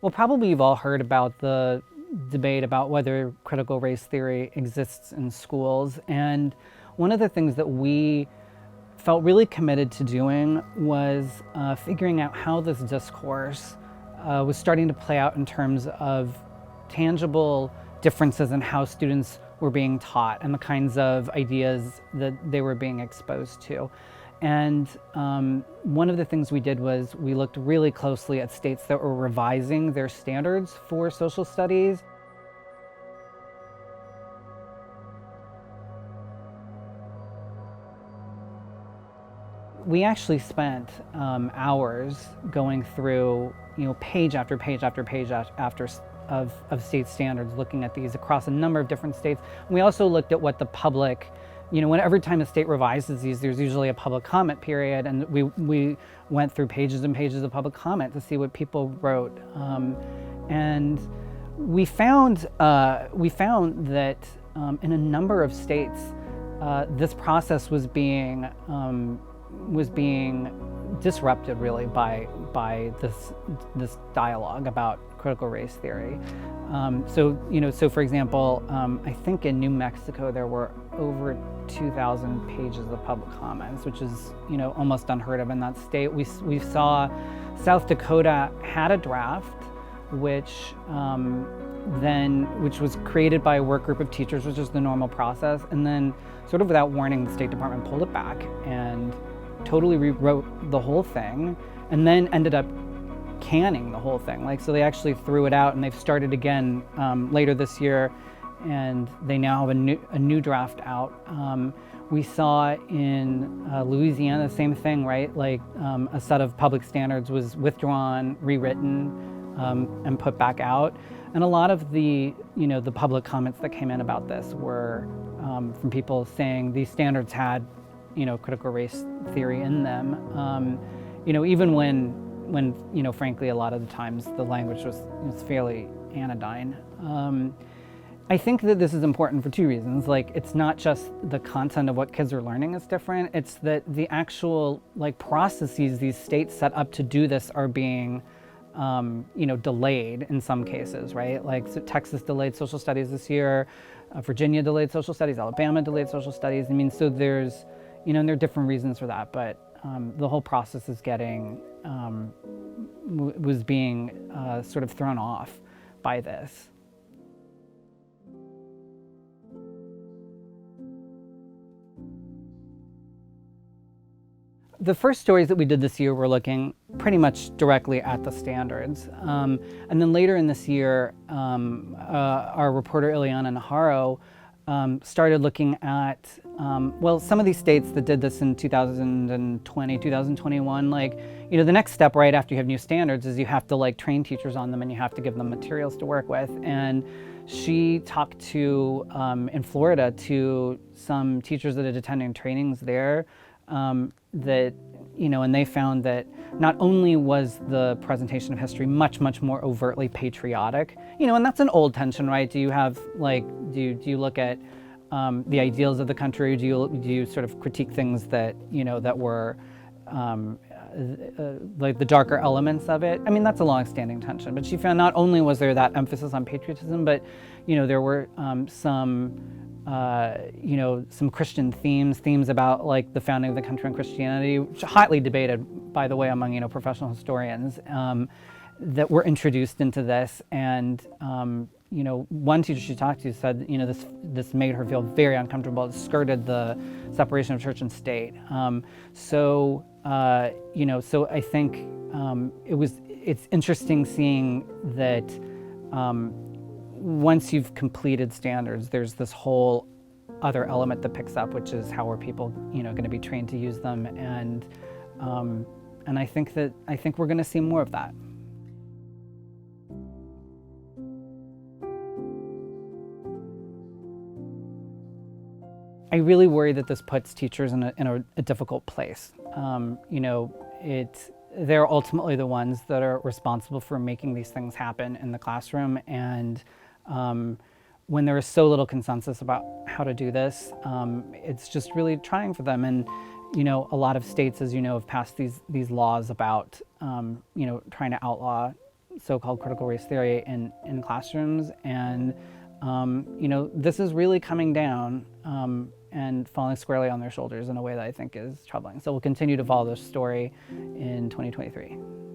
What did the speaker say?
Well, probably you've all heard about the debate about whether critical race theory exists in schools. And one of the things that we felt really committed to doing was figuring out how this discourse was starting to play out in terms of tangible differences in how students were being taught and the kinds of ideas that they were being exposed to. And one of the things we did was we looked really closely at states that were revising their standards for social studies. We actually spent hours going through, page after page after page after of state standards, looking at these across a number of different states. We also looked at what the public, every time a state revises these, there's usually a public comment period, and we went through pages and pages of public comment to see what people wrote, and we found that in a number of states, this process was being disrupted really by this dialogue about critical race theory. So for example, I think in New Mexico there were over 2,000 pages of public comments, which is almost unheard of in that state. We saw South Dakota had a draft, which was created by a work group of teachers, which is the normal process, and then sort of without warning, the State Department pulled it back and totally rewrote the whole thing, and then ended up canning the whole thing. So they actually threw it out, and they've started again later this year, and they now have a new draft out. We saw in Louisiana the same thing, right? A set of public standards was withdrawn, rewritten, and put back out. And a lot of the public comments that came in about this were from people saying these standards had critical race theory in them, even when frankly a lot of the times the language was fairly anodyne. I think that this is important for two reasons. It's not just the content of what kids are learning is different, it's that the actual processes these states set up to do this are being delayed in some cases, right? So Texas delayed social studies this year, Virginia delayed social studies, Alabama delayed social studies. So there's, and there are different reasons for that, but the whole process is was being sort of thrown off by this. The first stories that we did this year were looking pretty much directly at the standards. And then later in this year, our reporter Ileana Najarro started looking at, some of these states that did this in 2020, 2021, the next step right after you have new standards is you have to train teachers on them, and you have to give them materials to work with. And she talked to, in Florida, to some teachers that had attending trainings there, that, and they found that not only was the presentation of history much, much more overtly patriotic, and that's an old tension, right? Do you have, do you look at the ideals of the country, or do you sort of critique things that, that were the darker elements of it? That's a long-standing tension, but she found not only was there that emphasis on patriotism, but, there were some Christian themes about the founding of the country and Christianity, which are hotly debated, by the way, among professional historians, that were introduced into this. And one teacher she talked to said this made her feel very uncomfortable. It skirted the separation of church and state. So I think it's interesting seeing that. Once you've completed standards, there's this whole other element that picks up, which is how are people, going to be trained to use them, and I think we're going to see more of that. I really worry that this puts teachers in a difficult place. They're ultimately the ones that are responsible for making these things happen in the classroom, and when there is so little consensus about how to do this, it's just really trying for them. And a lot of states, as have passed these laws about trying to outlaw so-called critical race theory in classrooms. And this is really coming down and falling squarely on their shoulders in a way that I think is troubling. So we'll continue to follow this story in 2023.